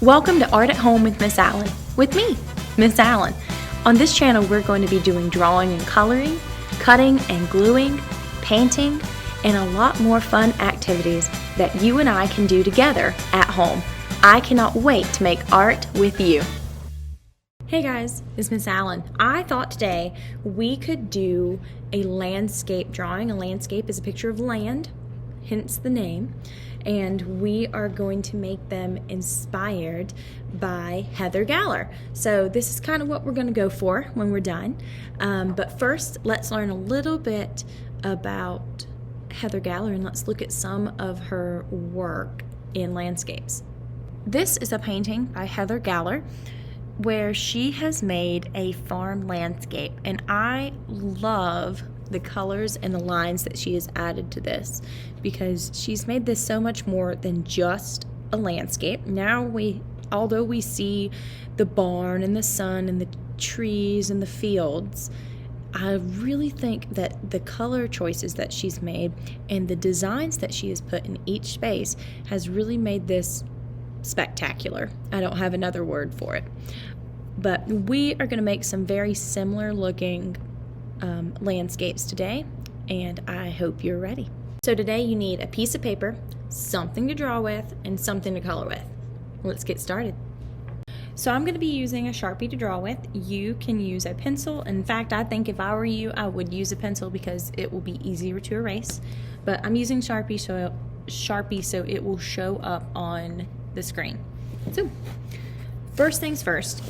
Welcome to Art at Home with Miss Allen, with me, Miss Allen. On this channel, we're going to be doing drawing and coloring, cutting and gluing, painting, and a lot more fun activities that you and I can do together at home. I cannot wait to make art with you. Hey guys, it's Miss Allen. I thought today we could do a landscape drawing. A landscape is a picture of land, hence the name. And we are going to make them inspired by Heather Galler. So this is kind of what we're going to go for when we're done. But first, let's learn a little bit about Heather Galler and let's look at some of her work in landscapes. This is a painting by Heather Galler where she has made a farm landscape, and I love the colors and the lines that she has added to this because she's made this so much more than just a landscape. Now although we see the barn and the sun and the trees and the fields, I really think that the color choices that she's made and the designs that she has put in each space has really made this spectacular. I don't have another word for it. But we are going to make some very similar looking landscapes today, and I hope you're ready. So today you need a piece of paper, something to draw with, and something to color with. Let's get started. So I'm going to be using a Sharpie to draw with. You can use a pencil. In fact, I think if I were you, I would use a pencil because it will be easier to erase. But I'm using Sharpie so it will show up on the screen. So first things first,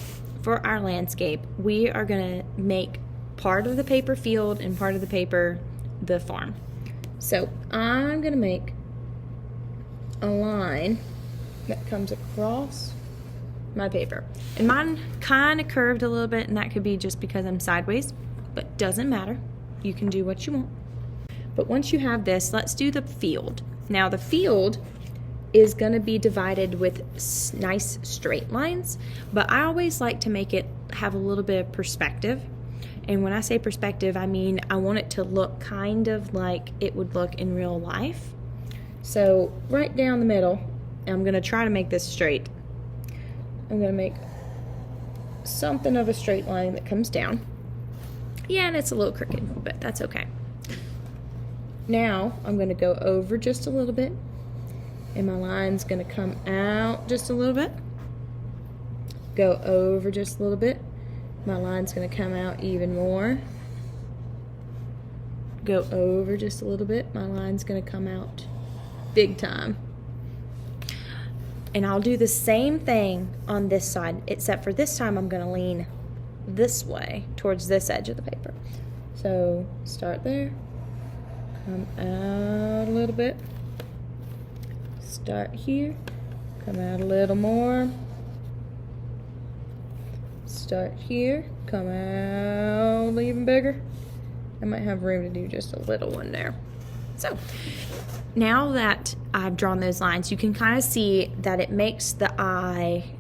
for our landscape, we are going to make part of the paper field and part of the paper the farm. So I'm going to make a line that comes across my paper. And mine kind of curved a little bit, and that could be just because I'm sideways, but doesn't matter. You can do what you want. But once you have this, let's do the field. Now the field is going to be divided with nice straight lines, but I always like to make it have a little bit of perspective. And when I say perspective, I mean I want it to look kind of like it would look in real life. So right down the middle, I'm going to try to make this straight. I'm going to make something of a straight line that comes down. Yeah, and it's a little crooked, but that's okay. Now I'm going to go over just a little bit, and my line's going to come out just a little bit. Go over just a little bit. My line's going to come out even more. Go over just a little bit. My line's going to come out big time. And I'll do the same thing on this side, except for this time I'm going to lean this way towards this edge of the paper. So start there. Come out a little bit. Start here. Come out a little more. Start here, come out even bigger. I might have room to do just a little one there. So now that I've drawn those lines, you can kind of see that it makes the eye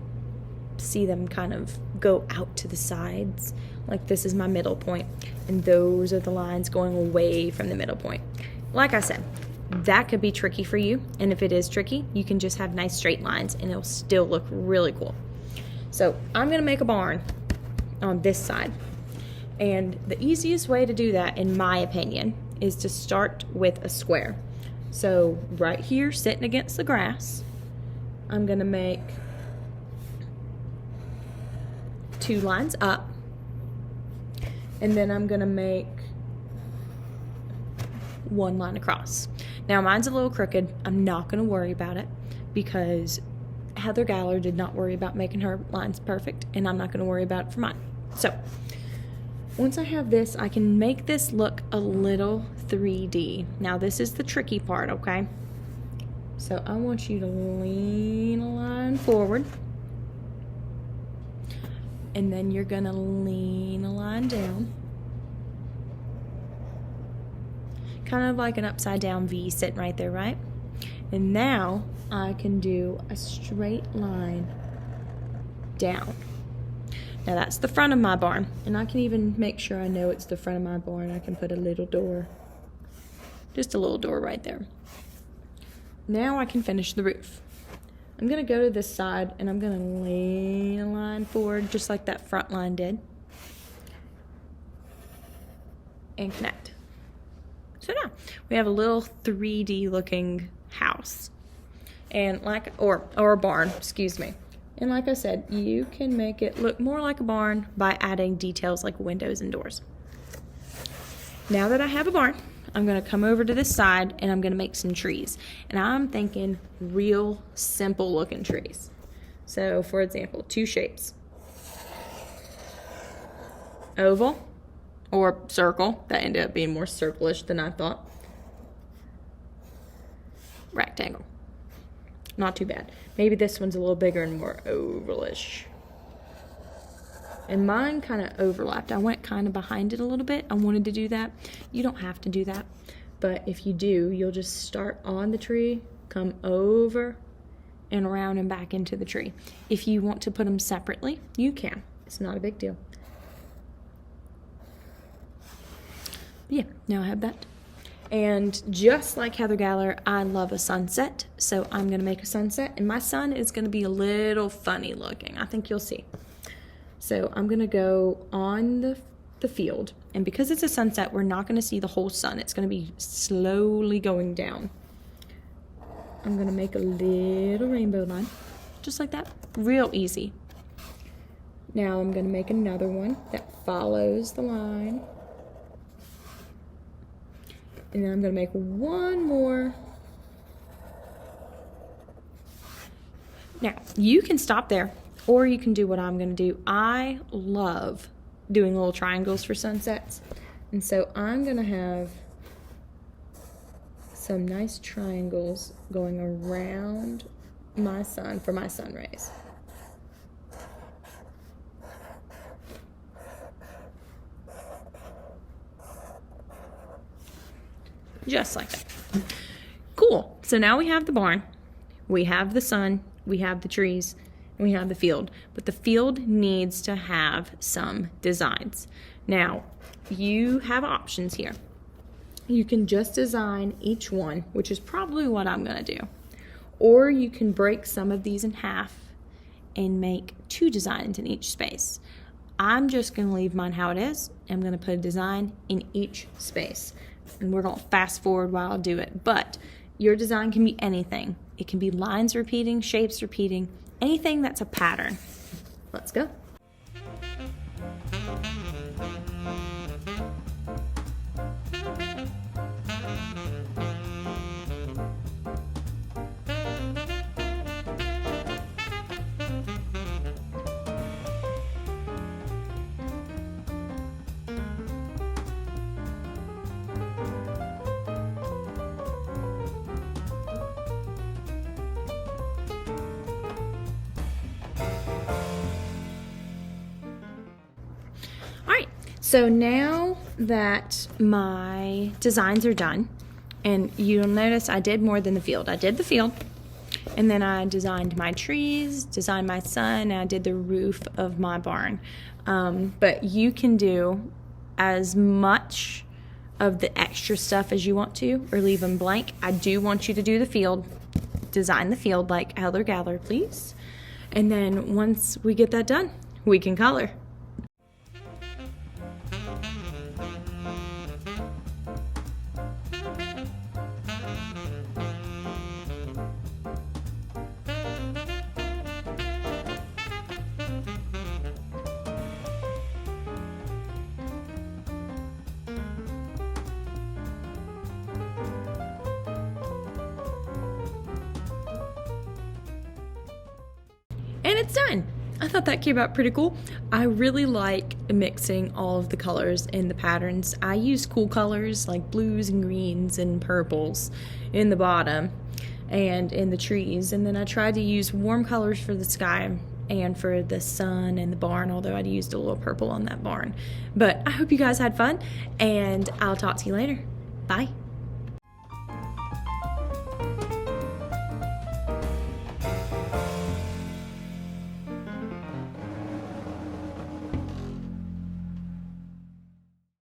see them kind of go out to the sides. Like this is my middle point, and those are the lines going away from the middle point. Like I said, that could be tricky for you, and if it is tricky, you can just have nice straight lines and it'll still look really cool. So I'm going to make a barn on this side. And the easiest way to do that, in my opinion, is to start with a square. So right here, sitting against the grass, I'm going to make 2 lines up. And then I'm going to make 1 line across. Now mine's a little crooked. I'm not going to worry about it because Heather Galler did not worry about making her lines perfect, and I'm not going to worry about it for mine. So once I have this, I can make this look a little 3D. Now this is the tricky part, okay? So I want you to lean a line forward, and then you're going to lean a line down. Kind of like an upside down V sitting right there, right? And now I can do a straight line down. Now that's the front of my barn, and I can even make sure I know it's the front of my barn. I can put a little door, just a little door right there. Now I can finish the roof. I'm gonna go to this side and I'm gonna lean a line forward just like that front line did. And connect. So now we have a little 3D looking house. And or a barn, excuse me. And like I said, you can make it look more like a barn by adding details like windows and doors. Now that I have a barn, I'm gonna come over to this side and I'm gonna make some trees. And I'm thinking real simple looking trees. So for example, 2 shapes. Oval or circle. That ended up being more circle-ish than I thought. Rectangle. Not too bad. Maybe this one's a little bigger and more ovalish. And mine kind of overlapped. I went kind of behind it a little bit. I wanted to do that. You don't have to do that. But if you do, you'll just start on the tree, come over and around and back into the tree. If you want to put them separately, you can. It's not a big deal. Yeah, now I have that. And just like Heather Galler, I love a sunset. So I'm going to make a sunset. And my sun is going to be a little funny looking. I think you'll see. So I'm going to go on the field. And because it's a sunset, we're not going to see the whole sun. It's going to be slowly going down. I'm going to make a little rainbow line. Just like that. Real easy. Now I'm going to make another one that follows the line. And then I'm going to make one more. Now, you can stop there, or you can do what I'm going to do. I love doing little triangles for sunsets. And so I'm going to have some nice triangles going around my sun for my sun rays. Just like that. Cool. So now we have the barn, we have the sun, we have the trees, and we have the field. But the field needs to have some designs. Now, you have options here. You can just design each one, which is probably what I'm going to do. Or you can break some of these in half and make 2 designs in each space. I'm just going to leave mine how it is. I'm going to put a design in each space. And we're going to fast forward while I do it. But your design can be anything. It can be lines repeating, shapes repeating, anything that's a pattern. Let's go. So now that my designs are done, and you'll notice I did more than the field. I did the field, and then I designed my trees, designed my sun, and I did the roof of my barn. But you can do as much of the extra stuff as you want to, or leave them blank. I do want you to do the field, design the field like Heather Galler, please. And then once we get that done, we can color. And it's done. I thought that came out pretty cool. I really like mixing all of the colors and the patterns. I use cool colors like blues and greens and purples in the bottom and in the trees. And then I tried to use warm colors for the sky and for the sun and the barn, although I'd used a little purple on that barn. But I hope you guys had fun, and I'll talk to you later. Bye.